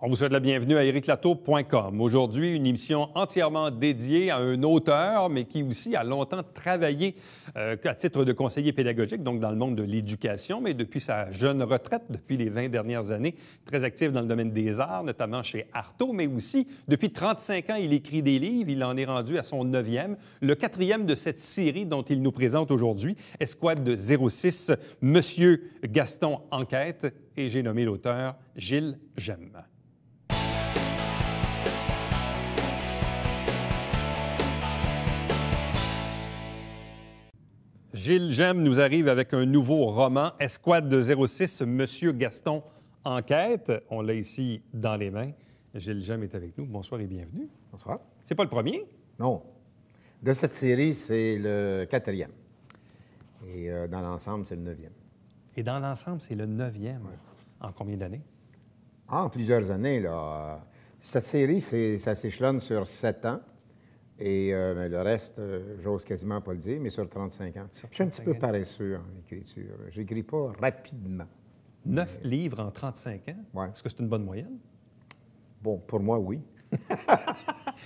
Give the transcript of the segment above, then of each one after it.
On vous souhaite la bienvenue à ériclatour.com. Aujourd'hui, une émission entièrement dédiée à un auteur, mais qui aussi a longtemps travaillé à titre de conseiller pédagogique, donc dans le monde de l'éducation, mais depuis sa jeune retraite, depuis les 20 dernières années, très actif dans le domaine des arts, notamment chez Artaud, mais aussi depuis 35 ans, il écrit des livres. Il en est rendu à son 9e, le 4e de cette série dont il nous présente aujourd'hui, Escouade de 06, Monsieur Gaston Enquête, et j'ai nommé l'auteur Gilles Gemme. Gilles Gemme nous arrive avec un nouveau roman, Escouade de 06, Monsieur Gaston Enquête. On l'a ici dans les mains. Gilles Gemme est avec nous. Bonsoir et bienvenue. Bonsoir. C'est pas le premier? Non. De cette série, c'est le 4e. Et dans l'ensemble, c'est le 9e. Et dans l'ensemble, c'est le 9e. Ouais. En combien d'années? En plusieurs années, là. Cette série, ça s'échelonne sur 7 ans. Et le reste, j'ose quasiment pas le dire, mais sur 35 ans. Je suis un petit peu paresseux en écriture. J'écris pas rapidement. 9 livres en 35 ans? Ouais. Est-ce que c'est une bonne moyenne? Bon, pour moi, oui.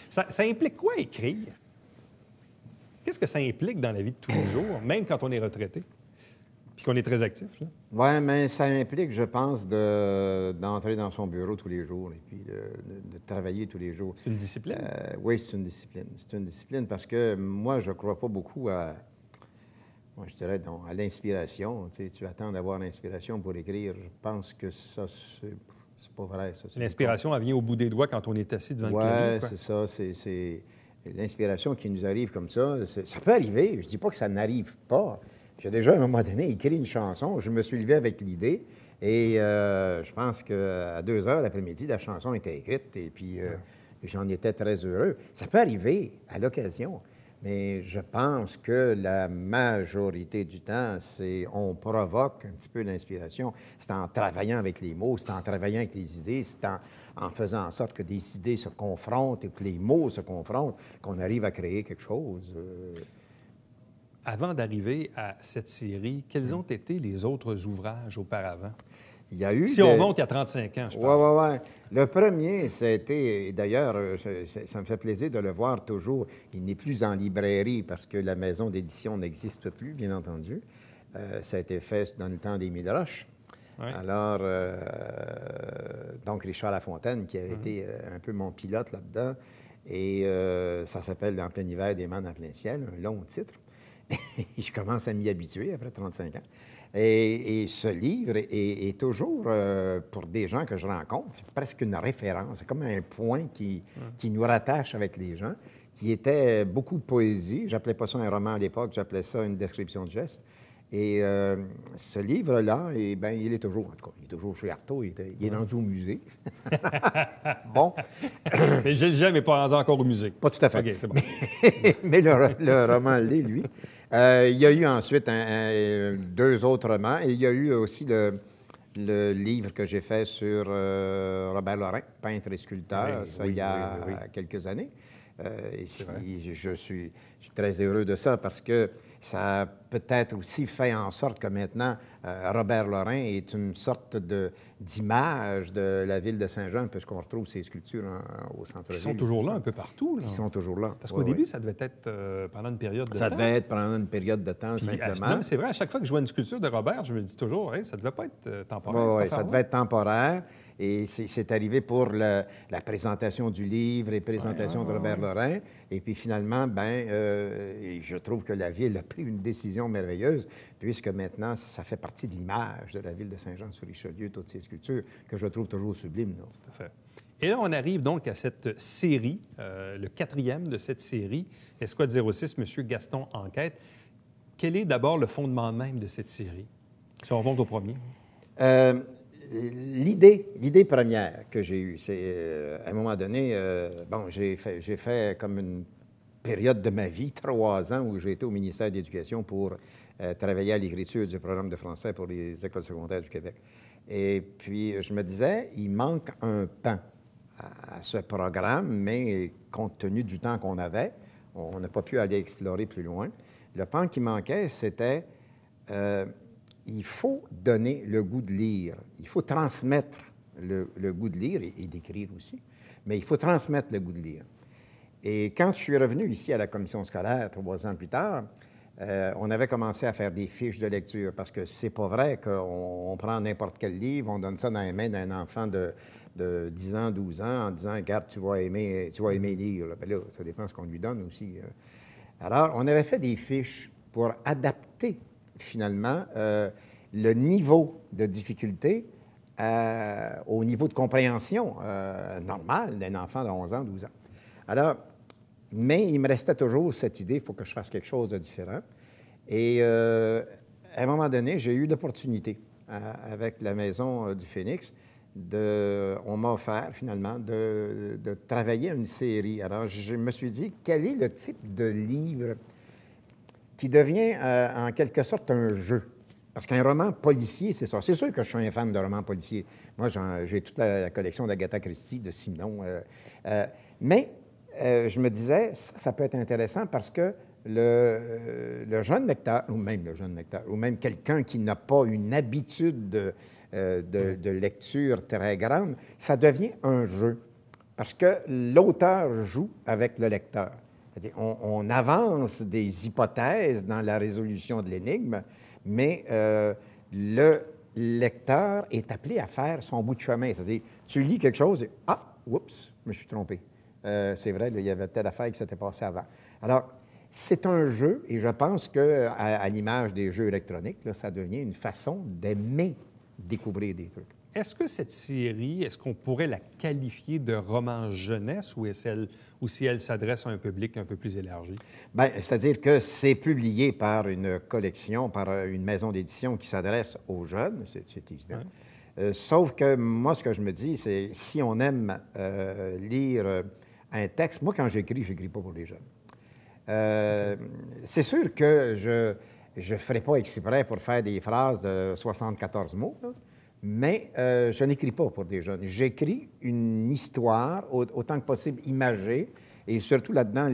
Ça implique quoi écrire? Qu'est-ce que ça implique dans la vie de tous les jours, même quand on est retraité, puis qu'on est très actif, là? Oui, mais ça implique, je pense, d'entrer dans son bureau tous les jours et puis de travailler tous les jours. C'est une discipline? Oui, c'est une discipline. C'est une discipline parce que moi, je ne crois pas beaucoup je dirais, à l'inspiration. Tu sais, tu attends d'avoir l'inspiration pour écrire. Je pense que ça, c'est pas vrai. L'inspiration, elle vient au bout des doigts quand on est assis devant le clavier. Oui, c'est ça. C'est l'inspiration qui nous arrive comme ça. Ça peut arriver. Je ne dis pas que ça n'arrive pas. J'ai déjà, à un moment donné, écrit une chanson. Je me suis levé avec l'idée. Et je pense qu'à 2 heures l'après-midi, la chanson était écrite. Et puis, j'en étais très heureux. Ça peut arriver à l'occasion. Mais je pense que la majorité du temps, on provoque un petit peu l'inspiration. C'est en travaillant avec les mots, c'est en travaillant avec les idées, c'est en faisant en sorte que des idées se confrontent et que les mots se confrontent qu'on arrive à créer quelque chose. Avant d'arriver à cette série, quels ont été les autres ouvrages auparavant? Il y a eu on monte il y a 35 ans, je parle. Oui. Le premier, c'était, d'ailleurs, ça me fait plaisir de le voir toujours. Il n'est plus en librairie parce que la maison d'édition n'existe plus, bien entendu. Ça a été fait dans le temps d'Émile Roche. Oui. Alors, donc Richard Lafontaine, qui avait été un peu mon pilote là-dedans. Et ça s'appelle « En plein hiver, des mannes en plein ciel », un long titre. Je commence à m'y habituer après 35 ans. Et ce livre est toujours, pour des gens que je rencontre, c'est presque une référence. C'est comme un point qui nous rattache avec les gens, qui était beaucoup poésie. J'appelais pas ça un roman à l'époque, j'appelais ça une description de geste. Et ce livre-là, il est toujours, en tout cas, il est toujours chez Artaud, il est rendu au musée. Bon. Mais Gilles Gemme n'est pas rendu encore au musée. Pas tout à fait. OK, c'est bon. Mais le roman l'est, lui. Il y a eu ensuite 2 autres romans, et il y a eu aussi le livre que j'ai fait sur Robert Lorrain, peintre et sculpteur, il y a quelques années. Je suis très heureux de ça parce que ça a peut-être aussi fait en sorte que maintenant, Robert Lorrain est une sorte d'image de la ville de Saint-Jean, puisqu'on retrouve ces sculptures au centre-ville. Ils sont toujours là un peu partout. Là. Ils sont toujours là. Parce qu'au début, ça devait être pendant une période de temps. Ça devait être pendant une période de temps, simplement. Non, mais c'est vrai, à chaque fois que je vois une sculpture de Robert, je me dis toujours, ça ne devait pas être temporaire. Oui, ça devait être temporraire. Et c'est arrivé pour la présentation du livre et présentation de Robert Lorrain. Et puis finalement, je trouve que la Ville a pris une décision merveilleuse, puisque maintenant, ça fait partie de l'image de la Ville de Saint-Jean-sur-Richelieu, toutes ces sculptures, que je trouve toujours sublimes. Là. Tout à fait. Et là, on arrive donc à cette série, le 4e de cette série, Escouade 06, Monsieur Gaston Enquête. Quel est d'abord le fondement même de cette série, si on remonte au premier? L'idée première que j'ai eue, c'est à un moment donné, j'ai fait comme une période de ma vie, 3 ans, où j'ai été au ministère de l'Éducation pour travailler à l'écriture du programme de français pour les écoles secondaires du Québec. Et puis, je me disais, il manque un pan à ce programme, mais compte tenu du temps qu'on avait, on n'a pas pu aller explorer plus loin. Le pan qui manquait, c'était il faut donner le goût de lire. Il faut transmettre le goût de lire et d'écrire aussi, mais il faut transmettre le goût de lire. Et quand je suis revenu ici à la commission scolaire 3 ans plus tard, on avait commencé à faire des fiches de lecture parce que c'est pas vrai qu'on prend n'importe quel livre, on donne ça dans les mains d'un enfant de 10 ans, 12 ans en disant « Regarde, tu vas aimer lire. » Bien là, ça dépend de ce qu'on lui donne aussi. Alors, on avait fait des fiches pour adapter finalement le niveau de difficulté au niveau de compréhension normal d'un enfant de 11 ans, 12 ans. Alors, mais il me restait toujours cette idée, il faut que je fasse quelque chose de différent. Et à un moment donné, j'ai eu l'opportunité, avec la Maison du Phénix, on m'a offert finalement de travailler une série. Alors, je me suis dit, quel est le type de livre qui devient en quelque sorte un jeu? Parce qu'un roman policier, c'est ça. C'est sûr que je suis un fan de romans policiers. Moi, j'ai toute la collection d'Agatha Christie, de Simenon. Mais je me disais, ça peut être intéressant parce que le jeune lecteur, ou même quelqu'un qui n'a pas une habitude de lecture très grande, ça devient un jeu. Parce que l'auteur joue avec le lecteur. C'est-à-dire, on avance des hypothèses dans la résolution de l'énigme, mais le lecteur est appelé à faire son bout de chemin. C'est-à-dire, tu lis quelque chose et « Ah, oups, je me suis trompé. C'est vrai, là, il y avait telle affaire qui s'était passée avant. » Alors, c'est un jeu, et je pense qu'à l'image des jeux électroniques, là, ça devient une façon d'aimer découvrir des trucs. Est-ce que cette série, est-ce qu'on pourrait la qualifier de roman jeunesse ou si elle s'adresse à un public un peu plus élargi? Bien, c'est-à-dire que c'est publié par une collection, par une maison d'édition qui s'adresse aux jeunes, c'est évident. Ouais. Sauf que moi, ce que je me dis, c'est si on aime lire un texte, moi, quand j'écris pas pour les jeunes. C'est sûr que je ne ferai pas exprès pour faire des phrases de 74 mots, là. Mais je n'écris pas pour des jeunes. J'écris une histoire, autant que possible imagée, et surtout là-dedans,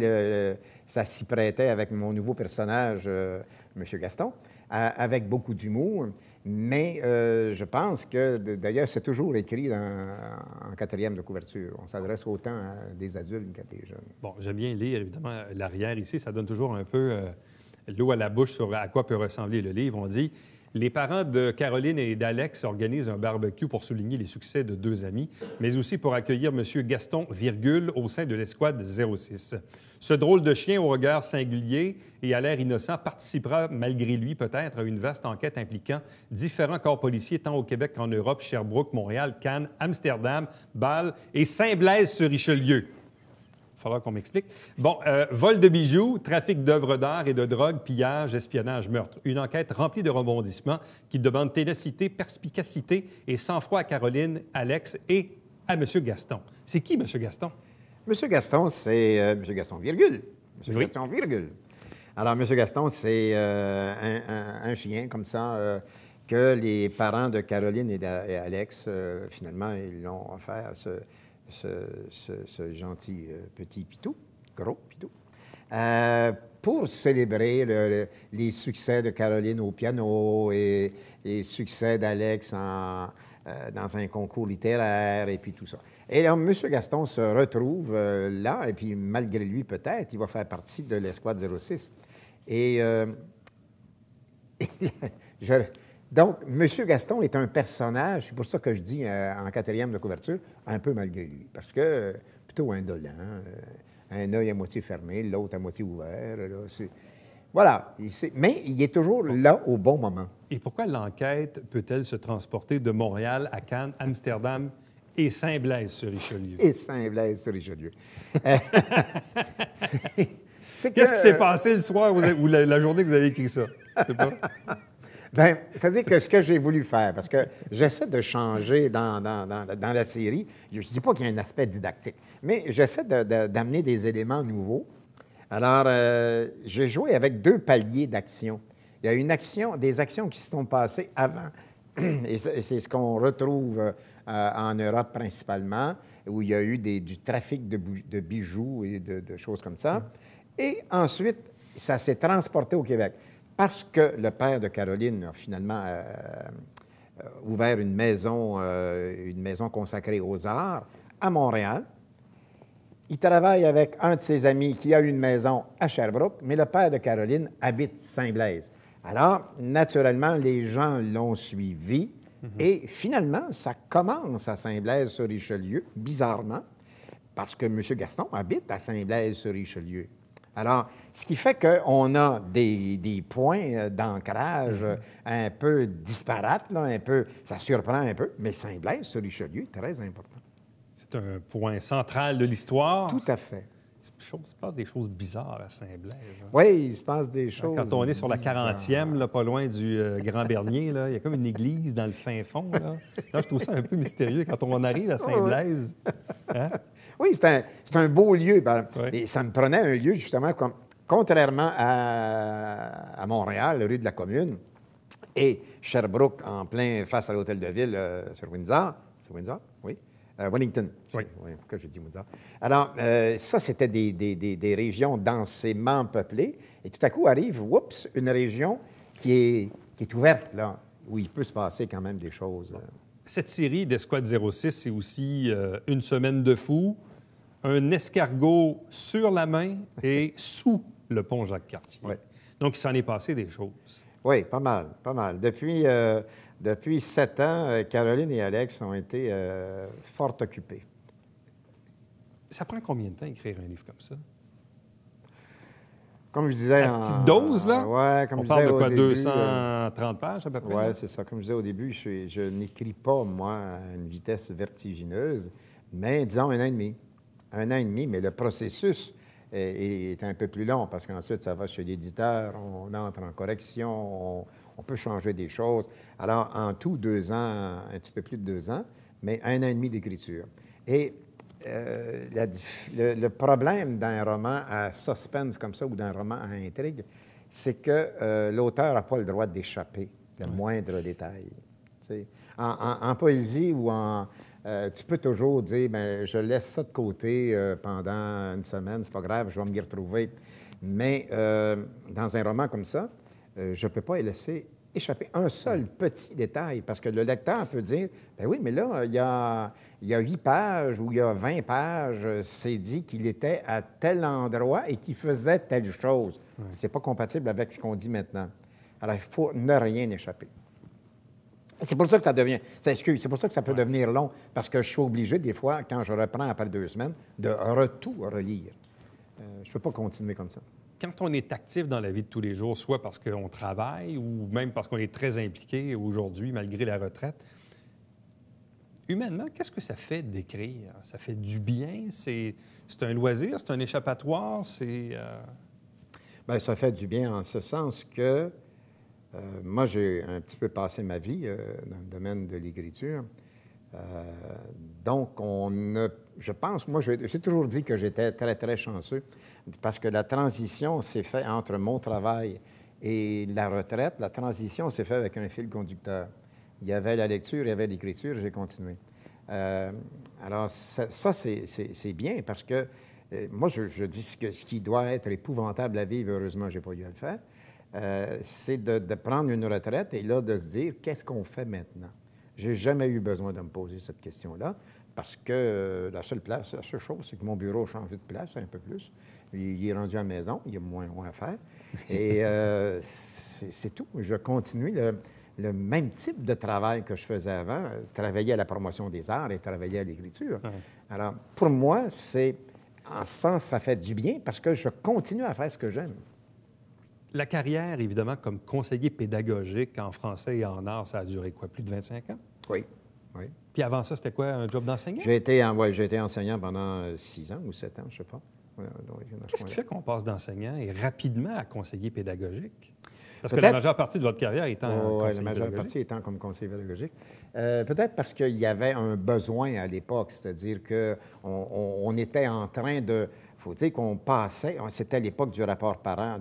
ça s'y prêtait avec mon nouveau personnage, M. Gaston, avec beaucoup d'humour. Mais je pense que, d'ailleurs, c'est toujours écrit en 4e de couverture. On s'adresse autant à des adultes qu'à des jeunes. Bon, j'aime bien lire, évidemment, l'arrière ici. Ça donne toujours un peu l'eau à la bouche sur à quoi peut ressembler le livre. On dit... Les parents de Caroline et d'Alex organisent un barbecue pour souligner les succès de 2 amis, mais aussi pour accueillir M. Gaston, au sein de l'escouade 06. Ce drôle de chien au regard singulier et à l'air innocent participera, malgré lui peut-être, à une vaste enquête impliquant différents corps policiers, tant au Québec qu'en Europe, Sherbrooke, Montréal, Cannes, Amsterdam, Bâle et Saint-Blaise-sur-Richelieu. Il va falloir qu'on m'explique. Bon, vol de bijoux, trafic d'œuvres d'art et de drogue, pillage, espionnage, meurtre. Une enquête remplie de rebondissements qui demande ténacité, perspicacité et sang-froid à Caroline, Alex et à M. Gaston. C'est qui, M. Gaston? M. Gaston, c'est M. Gaston, virgule. M. Oui. Gaston, virgule. Alors, M. Gaston, c'est un chien comme ça que les parents de Caroline et Alex, finalement, ils l'ont offert ce gentil petit pitou, gros pitou, pour célébrer les succès de Caroline au piano et les succès d'Alex dans un concours littéraire et puis tout ça. Et là, M. Gaston se retrouve là, et puis malgré lui, peut-être, il va faire partie de l'escouade 06. Et donc, M. Gaston est un personnage, c'est pour ça que je dis en 4e de couverture, un peu malgré lui, parce que plutôt indolent, un œil à moitié fermé, l'autre à moitié ouvert. Là, voilà, mais il est toujours là au bon moment. Et pourquoi l'enquête peut-elle se transporter de Montréal à Cannes, Amsterdam et Saint-Blaise-sur-Richelieu? Et Saint-Blaise-sur-Richelieu. Qu'est-ce qui s'est passé le soir ou la journée que vous avez écrit ça? Je sais pas. Bien, c'est-à-dire que ce que j'ai voulu faire, parce que j'essaie de changer dans la série, je ne dis pas qu'il y a un aspect didactique, mais j'essaie d'amener des éléments nouveaux. Alors, j'ai joué avec 2 paliers d'action. Il y a des actions qui se sont passées avant, et c'est ce qu'on retrouve en Europe principalement, où il y a eu du trafic de bijoux et de choses comme ça. Et ensuite, ça s'est transporté au Québec. Parce que le père de Caroline a finalement ouvert une maison consacrée aux arts à Montréal. Il travaille avec un de ses amis qui a une maison à Sherbrooke, mais le père de Caroline habite Saint-Blaise. Alors, naturellement, les gens l'ont suivi et finalement, ça commence à Saint-Blaise-sur-Richelieu, bizarrement, parce que M. Gaston habite à Saint-Blaise-sur-Richelieu. Alors, ce qui fait qu'on a des points d'ancrage un peu disparates, là, un peu, ça surprend un peu, mais Saint-Blaise-sur-Richelieu, très important. C'est un point central de l'histoire. Tout à fait. Il se passe des choses bizarres à Saint-Blaise. Hein. Oui, il se passe des choses. Quand on est sur la bizarres. 40e, là, pas loin du Grand Bernier, là, il y a comme une église dans le fin fond. Là, je trouve ça un peu mystérieux quand on arrive à Saint-Blaise. Hein? Oui, c'est un beau lieu. Oui. Et ça me prenait un lieu, justement, contrairement à Montréal, rue de la Commune, et Sherbrooke, en plein face à l'Hôtel de Ville sur Windsor. Sur Windsor? Oui. Wellington. Oui. Pourquoi j'ai dit Windsor? Alors, ça, c'était des régions densément peuplées. Et tout à coup arrive, oups, une région qui est ouverte, là, où il peut se passer quand même des choses. Cette série d'Escouade 06, c'est aussi Une semaine de fou, un escargot sur la main et sous le pont Jacques-Cartier. Oui. Donc, il s'en est passé des choses. Oui, pas mal, pas mal. Depuis 7 ans, Caroline et Alex ont été fort occupés. Ça prend combien de temps écrire un livre comme ça? Comme je disais... À petite dose, là? Oui, comme On je parle disais de quoi, au début, 230 pages à peu près? Oui, c'est ça. Comme je disais au début, je n'écris pas, moi, à une vitesse vertigineuse, mais disons 1 an et demi. 1 an et demi, mais le processus est un peu plus long parce qu'ensuite, ça va chez l'éditeur, on entre en correction, on peut changer des choses. Alors, en tout, 2 ans, un petit peu plus de 2 ans, mais 1 an et demi d'écriture. Et le problème d'un roman à suspense comme ça ou d'un roman à intrigue, c'est que l'auteur n'a pas le droit d'échapper le moindre détail. En poésie ou tu peux toujours dire, bien, je laisse ça de côté pendant une semaine, c'est pas grave, je vais m'y retrouver. Mais dans un roman comme ça, je ne peux pas laisser échapper un seul petit détail, parce que le lecteur peut dire, ben oui, mais là, il y a 8 pages ou il y a 20 pages, c'est dit qu'il était à tel endroit et qu'il faisait telle chose. Ouais. C'est pas compatible avec ce qu'on dit maintenant. Alors, il faut ne rien échapper. C'est pour ça que c'est pour ça que ça peut devenir long, parce que je suis obligé, des fois, quand je reprends après 2 semaines, de tout relire. Je ne peux pas continuer comme ça. Quand on est actif dans la vie de tous les jours, soit parce qu'on travaille ou même parce qu'on est très impliqué aujourd'hui, malgré la retraite, humainement, qu'est-ce que ça fait d'écrire? Ça fait du bien? C'est un loisir? C'est un échappatoire? Bien, ça fait du bien en ce sens que moi, j'ai un petit peu passé ma vie dans le domaine de l'écriture. Donc, je pense, moi, j'ai toujours dit que j'étais très, très chanceux parce que la transition s'est faite entre mon travail et la retraite. La transition s'est faite avec un fil conducteur. Il y avait la lecture, il y avait l'écriture, j'ai continué. Alors, ça c'est bien parce que moi, je dis que ce qui doit être épouvantable à vivre, heureusement, je n'ai pas eu à le faire, c'est de prendre une retraite et là, de se dire, qu'est-ce qu'on fait maintenant? Je n'ai jamais eu besoin de me poser cette question-là parce que la seule chose, c'est que mon bureau a changé de place un peu plus. Il est rendu à la maison, il y a moins à faire. Et c'est tout. Je continue le même type de travail que je faisais avant, travailler à la promotion des arts et travailler à l'écriture. Ouais. Alors, pour moi, en ce sens, ça fait du bien parce que je continue à faire ce que j'aime. La carrière, évidemment, comme conseiller pédagogique en français et en art, ça a duré quoi, plus de 25 ans? Oui. Puis avant ça, c'était quoi, un job d'enseignant? J'ai été enseignant pendant 6 ans ou 7 ans, je ne sais pas. Qu'est-ce qui fait qu'on passe d'enseignant et rapidement à conseiller pédagogique? Parce que Peut-être... la majeure partie de votre carrière étant conseiller la majeure pédagogique. partie étant comme conseiller pédagogique. Peut-être parce qu'il y avait un besoin à l'époque, c'est-à-dire qu'on était en train de... Il faut dire qu'on passait, c'était l'époque du rapport parent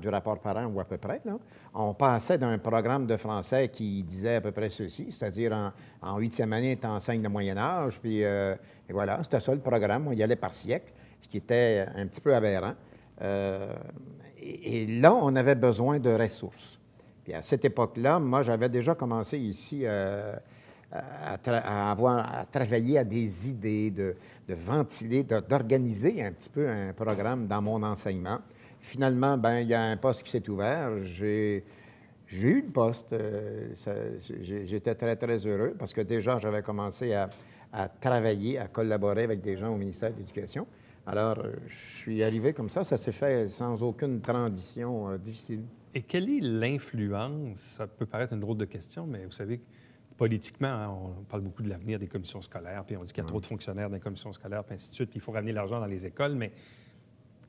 ou à peu près, là. On passait d'un programme de français qui disait à peu près ceci, c'est-à-dire en 8e année, tu enseignes le Moyen-Âge, puis et voilà, c'était ça le programme, on y allait par siècle, ce qui était un petit peu aberrant. Et là, on avait besoin de ressources. Puis à cette époque-là, moi, j'avais déjà commencé ici à travailler à des idées, de ventiler, d'organiser un petit peu un programme dans mon enseignement. Finalement, ben il y a un poste qui s'est ouvert. J'ai eu le poste. J'étais très, très heureux parce que déjà, j'avais commencé à travailler, à collaborer avec des gens au ministère de l'Éducation. Alors, je suis arrivé comme ça s'est fait sans aucune transition difficile. Et quelle est l'influence? Ça peut paraître une drôle de question, mais vous savez, politiquement, hein, on parle beaucoup de l'avenir des commissions scolaires, puis on dit qu'il y a trop de fonctionnaires dans les commissions scolaires, puis ainsi de suite, puis il faut ramener l'argent dans les écoles, mais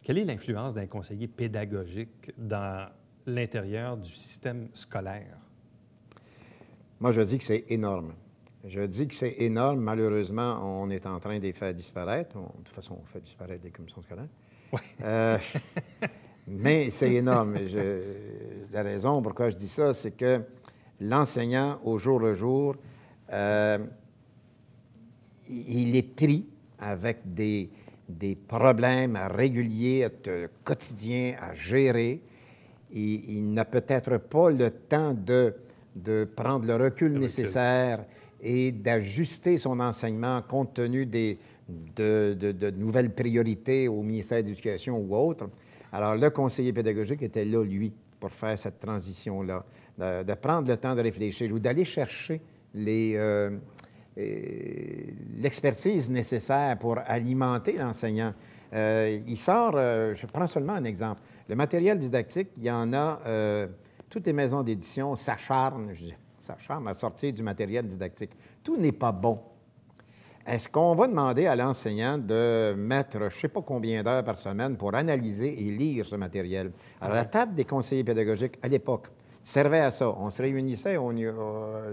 quelle est l'influence d'un conseiller pédagogique dans l'intérieur du système scolaire? Moi, je dis que c'est énorme. Je dis que c'est énorme. Malheureusement, on est en train de les faire disparaître. De toute façon, on fait disparaître des commissions scolaires. Oui. Mais c'est énorme. La raison pourquoi je dis ça, c'est que l'enseignant, au jour le jour, il est pris avec des problèmes réguliers, quotidiens à gérer. Il n'a peut-être pas le temps de prendre le recul nécessaire et d'ajuster son enseignement compte tenu de nouvelles priorités au ministère de l'Éducation ou autre. Alors, le conseiller pédagogique était là, lui, pour faire cette transition-là, de prendre le temps de réfléchir ou d'aller chercher l'expertise nécessaire pour alimenter l'enseignant. Il sort, je prends seulement un exemple, le matériel didactique, il y en a, toutes les maisons d'édition s'acharnent à sortir du matériel didactique. Tout n'est pas bon. Est-ce qu'on va demander à l'enseignant de mettre je ne sais pas combien d'heures par semaine pour analyser et lire ce matériel? Alors, la table des conseillers pédagogiques, à l'époque, servait à ça. On se réunissait,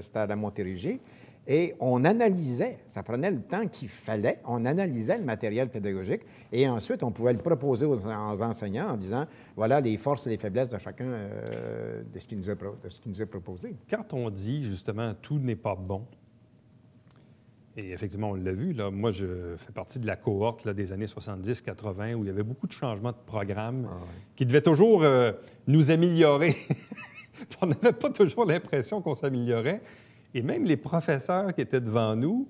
c'était à la Montérégie, et on analysait, ça prenait le temps qu'il fallait, on analysait le matériel pédagogique, et ensuite, on pouvait le proposer aux enseignants en disant, voilà les forces et les faiblesses de chacun de ce qui nous a proposé. Quand on dit, justement, tout n'est pas bon, et effectivement, on l'a vu, là, moi, je fais partie de la cohorte là, des années 70-80 où il y avait beaucoup de changements de programme qui devaient toujours nous améliorer. On n'avait pas toujours l'impression qu'on s'améliorait. Et même les professeurs qui étaient devant nous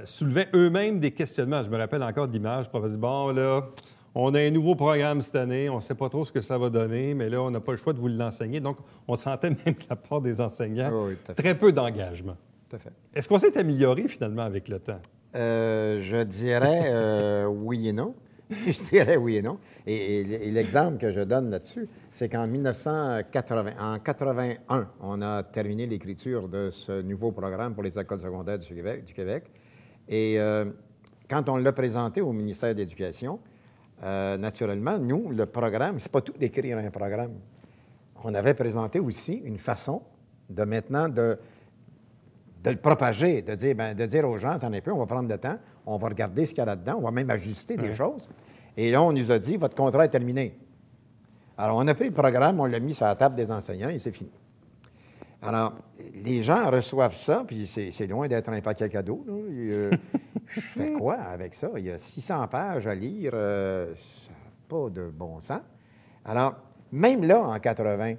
soulevaient eux-mêmes des questionnements. Je me rappelle encore d'images. Le professeur dit, bon, là, on a un nouveau programme cette année, on ne sait pas trop ce que ça va donner, mais là, on n'a pas le choix de vous l'enseigner. Donc, on sentait même de la part des enseignants très peu d'engagement. Tout à fait. Est-ce qu'on s'est amélioré finalement avec le temps? Je dirais oui et non. Je dirais oui et non. Et l'exemple que je donne là-dessus, c'est qu'en 1981, on a terminé l'écriture de ce nouveau programme pour les écoles secondaires du Québec. Et quand on l'a présenté au ministère de l'Éducation, naturellement, nous, le programme, c'est pas tout d'écrire un programme. On avait présenté aussi une façon de maintenant de le propager, de dire aux gens, attendez un peu, on va prendre le temps, on va regarder ce qu'il y a là-dedans, on va même ajuster des choses. Et là, on nous a dit, votre contrat est terminé. Alors, on a pris le programme, on l'a mis sur la table des enseignants et c'est fini. Alors, les gens reçoivent ça, puis c'est loin d'être un paquet cadeau. Je fais quoi avec ça? Il y a 600 pages à lire, ça n'a pas de bon sens. Alors, même là, en 80,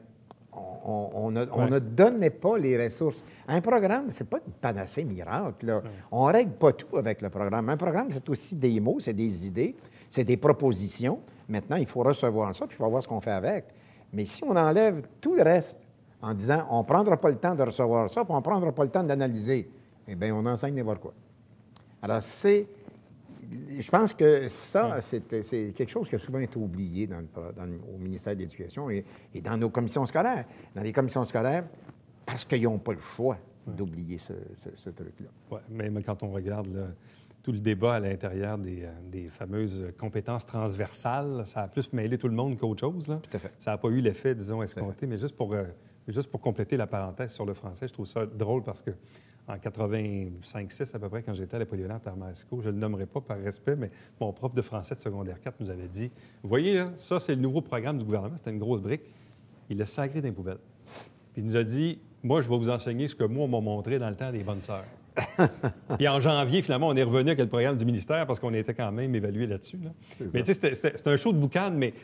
on ne donnait pas les ressources. Un programme, ce n'est pas une panacée miracle. Là. On ne règle pas tout avec le programme. Un programme, c'est aussi des mots, c'est des idées, c'est des propositions. Maintenant, il faut recevoir ça, puis il faut voir ce qu'on fait avec. Mais si on enlève tout le reste en disant on ne prendra pas le temps de recevoir ça, puis on ne prendra pas le temps d'analyser, eh bien, on enseigne n'importe quoi. Alors, je pense que ça, c'est quelque chose qui a souvent été oublié au ministère de l'Éducation et dans nos commissions scolaires. Dans les commissions scolaires, parce qu'ils n'ont pas le choix d'oublier ce truc-là. Oui, mais quand on regarde tout le débat à l'intérieur des fameuses compétences transversales, ça a plus mêlé tout le monde qu'autre chose. Là. Tout à fait. Ça n'a pas eu l'effet, disons, escompté. Mais juste pour compléter la parenthèse sur le français, je trouve ça drôle parce que en 85-6 à peu près, quand j'étais à la Polyvalente à Armasco, je ne le nommerai pas par respect, mais mon prof de français de secondaire 4 nous avait dit, vous voyez, là, ça, c'est le nouveau programme du gouvernement, c'était une grosse brique. Il l'a sacré dans les poubelles. Puis il nous a dit, moi, je vais vous enseigner ce que moi, on m'a montré dans le temps des bonnes sœurs. Puis en janvier, finalement, on est revenu avec le programme du ministère parce qu'on était quand même évalué là-dessus. Là. Mais tu sais, c'était un show de boucan, mais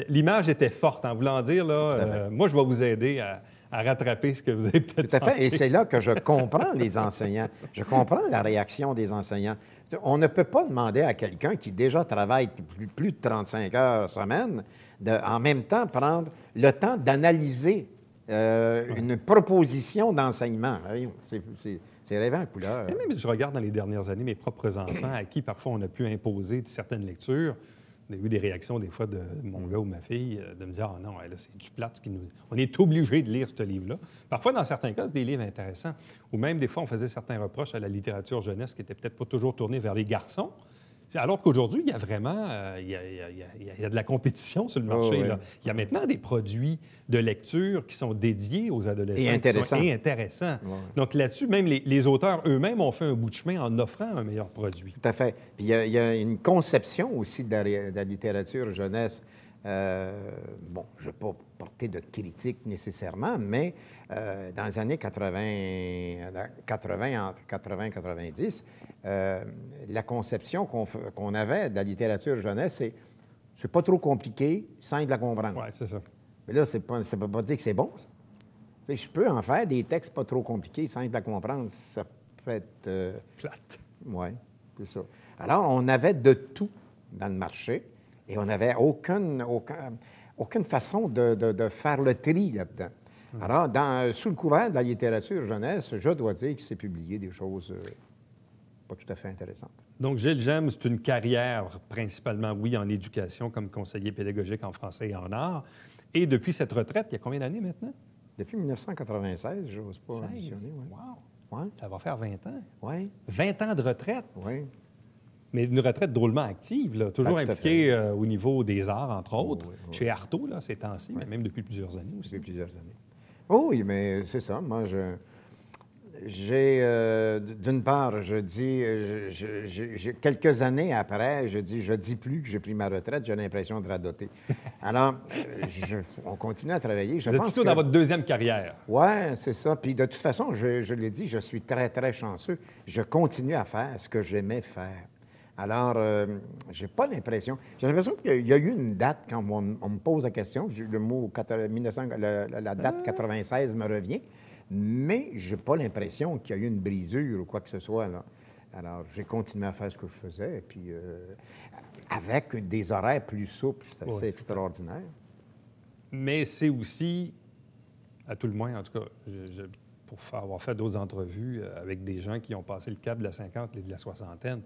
l'image était forte en voulant dire, là, moi, je vais vous aider à rattraper ce que vous avez peut-être Tout à fait. manqué. Et c'est là que je comprends les enseignants. Je comprends la réaction des enseignants. On ne peut pas demander à quelqu'un qui déjà travaille plus de 35 heures semaine en même temps prendre le temps d'analyser une proposition d'enseignement. Voyons, c'est rêvant à couleur. Et même, je regarde dans les dernières années mes propres enfants à qui parfois on a pu imposer certaines lectures. On a eu des réactions des fois de mon gars ou ma fille de me dire « Ah non, là, c'est du plate. On est obligé de lire ce livre-là. » Parfois, dans certains cas, c'est des livres intéressants. Ou même, des fois, on faisait certains reproches à la littérature jeunesse qui n'était peut-être pas toujours tournée vers les garçons. Alors qu'aujourd'hui, il y a vraiment il y a de la compétition sur le marché. Oh, oui. Là. Il y a maintenant des produits de lecture qui sont dédiés aux adolescents. Et intéressants. Ouais. Donc là-dessus, même les auteurs eux-mêmes ont fait un bout de chemin en offrant un meilleur produit. Tout à fait. Puis il y a une conception aussi de la littérature jeunesse. Bon, je ne vais pas porter de critique nécessairement, mais dans les années 80 entre 80 et 90, la conception qu'on avait de la littérature jeunesse, c'est pas trop compliqué, simple à comprendre. Oui, c'est ça. Mais là, ça ne veut pas dire que c'est bon, ça. Tu sais, je peux en faire des textes pas trop compliqués, simples à comprendre. Ça peut être... Plate. Oui, c'est ça. Alors, on avait de tout dans le marché et on n'avait aucune façon de faire le tri là-dedans. Alors, sous le couvert de la littérature jeunesse, je dois dire qu'il s'est publié des choses pas tout à fait intéressantes. Donc, Gilles Gemme, c'est une carrière principalement, oui, en éducation comme conseiller pédagogique en français et en art. Et depuis cette retraite, il y a combien d'années maintenant? Depuis 1996, je n'ose pas 16. additionner. Ouais. Wow! Ouais. Ça va faire 20 ans. Oui, 20 ans de retraite, oui. mais une retraite drôlement active, là, toujours Ah, tout à impliquée au niveau des arts, entre autres, oui, oui. chez Artaud, là, ces temps-ci, mais même depuis plusieurs années aussi. Depuis plusieurs années. Oh oui, mais c'est ça. Moi, d'une part, je dis, quelques années après, je dis plus que j'ai pris ma retraite, j'ai l'impression de radoter. Alors, on continue à travailler. Vous êtes plutôt dans votre deuxième carrière. Oui, c'est ça. Puis de toute façon, je l'ai dit, je suis très, très chanceux. Je continue à faire ce que j'aimais faire. Alors, j'ai pas l'impression... J'ai l'impression qu'il y a eu une date, quand on me pose la question, le mot 1900, la date 96 me revient, mais j'ai pas l'impression qu'il y a eu une brisure ou quoi que ce soit, là. Alors, j'ai continué à faire ce que je faisais, et puis avec des horaires plus souples, c'est assez extraordinaire. Mais c'est aussi, à tout le moins, en tout cas, pour avoir fait d'autres entrevues avec des gens qui ont passé le cap de la 50 et de la soixantaine,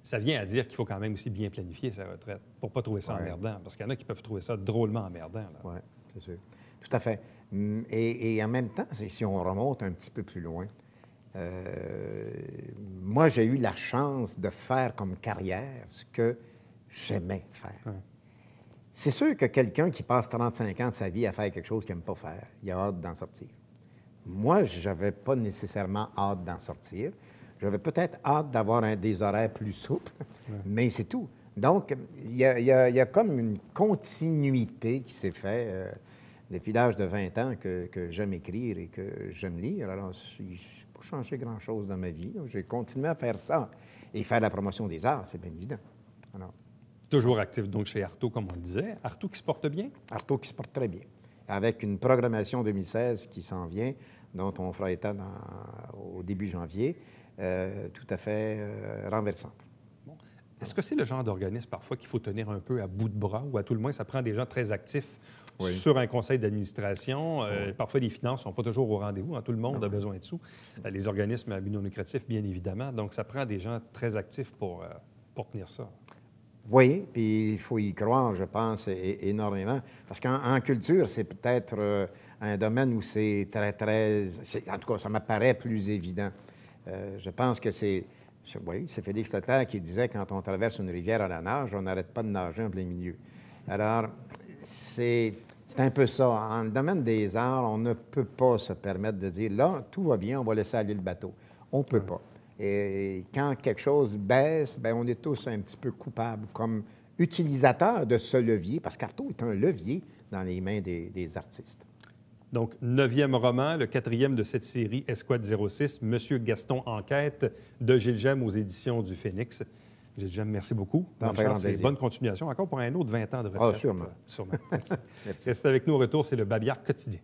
ça vient à dire qu'il faut quand même aussi bien planifier sa retraite pour ne pas trouver ça emmerdant. Parce qu'il y en a qui peuvent trouver ça drôlement emmerdant. Oui, c'est sûr. Tout à fait. Et en même temps, si on remonte un petit peu plus loin, moi, j'ai eu la chance de faire comme carrière ce que j'aimais faire. Ouais. C'est sûr que quelqu'un qui passe 35 ans de sa vie à faire quelque chose qu'il n'aime pas faire, il a hâte d'en sortir. Moi, je n'avais pas nécessairement hâte d'en sortir. J'avais peut-être hâte d'avoir des horaires plus souples, mais c'est tout. Donc, il y a comme une continuité qui s'est faite depuis l'âge de 20 ans que j'aime écrire et que j'aime lire. Alors, je n'ai pas changé grand-chose dans ma vie. J'ai continué à faire ça et faire la promotion des arts, c'est bien évident. Alors, toujours actif, donc, chez Artaud, comme on le disait. Artaud qui se porte bien? Artaud qui se porte très bien, avec une programmation 2016 qui s'en vient, dont on fera état au début janvier. Tout à fait renversante. Bon. Est-ce que c'est le genre d'organisme parfois qu'il faut tenir un peu à bout de bras ou à tout le moins ça prend des gens très actifs sur un conseil d'administration? Parfois, les finances ne sont pas toujours au rendez-vous. Hein, tout le monde a besoin de sous. Les organismes à but non lucratif, bien évidemment. Donc, ça prend des gens très actifs pour tenir ça. Oui, puis il faut y croire, je pense, énormément. Parce qu'en culture, c'est peut-être un domaine où c'est très, en tout cas, ça m'apparaît plus évident. Je pense que c'est Félix Leclerc qui disait quand on traverse une rivière à la nage, on n'arrête pas de nager en plein milieu. Alors, c'est un peu ça. En le domaine des arts, on ne peut pas se permettre de dire là, tout va bien, on va laisser aller le bateau. On ne peut pas. Et quand quelque chose baisse, bien, on est tous un petit peu coupables comme utilisateurs de ce levier, parce qu'Artaud est un levier dans les mains des artistes. Donc, 9e roman, le 4e de cette série, Escouade 06, Monsieur Gaston Enquête, de Gilles Gemme aux éditions du Phénix. Gilles Gemme, merci beaucoup. Bonne chance et bonne continuation. Encore pour un autre 20 ans de retraite. Ah, sûrement. Sûrement. Merci. Merci. Restez avec nous au retour, c'est le Babillard quotidien.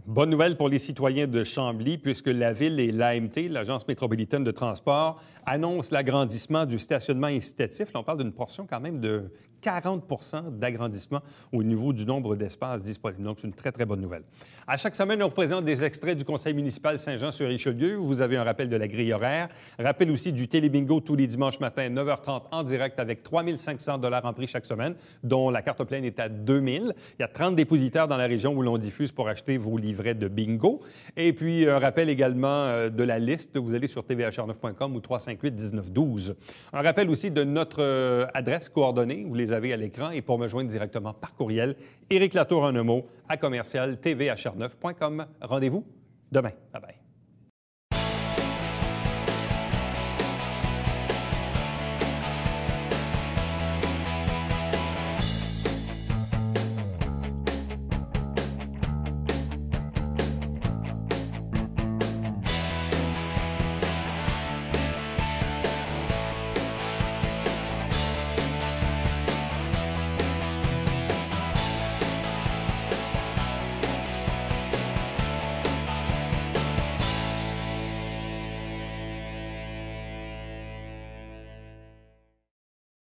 Bonne nouvelle pour les citoyens de Chambly, puisque la Ville et l'AMT, l'Agence métropolitaine de transport, annoncent l'agrandissement du stationnement incitatif. Là, on parle d'une portion quand même de 40 d'agrandissement au niveau du nombre d'espaces disponibles. Donc, c'est une très, très bonne nouvelle. À chaque semaine, on vous présente des extraits du Conseil municipal Saint-Jean-sur-Richelieu. Vous avez un rappel de la grille horaire. Rappel aussi du télébingo tous les dimanches matins, 9h30 en direct avec 3 500 $ en prix chaque semaine, dont la carte pleine est à 2 000. Il y a 30 dépositaires dans la région où l'on diffuse pour acheter vos livrets de bingo. Et puis, un rappel également de la liste. Vous allez sur tvhr9.com ou 358-1912. Un rappel aussi de notre adresse coordonnée. Vous les avez à l'écran. Et pour me joindre directement par courriel, Éric Latour en un mot à commercial tvhr9.com. Rendez-vous demain. Bye bye.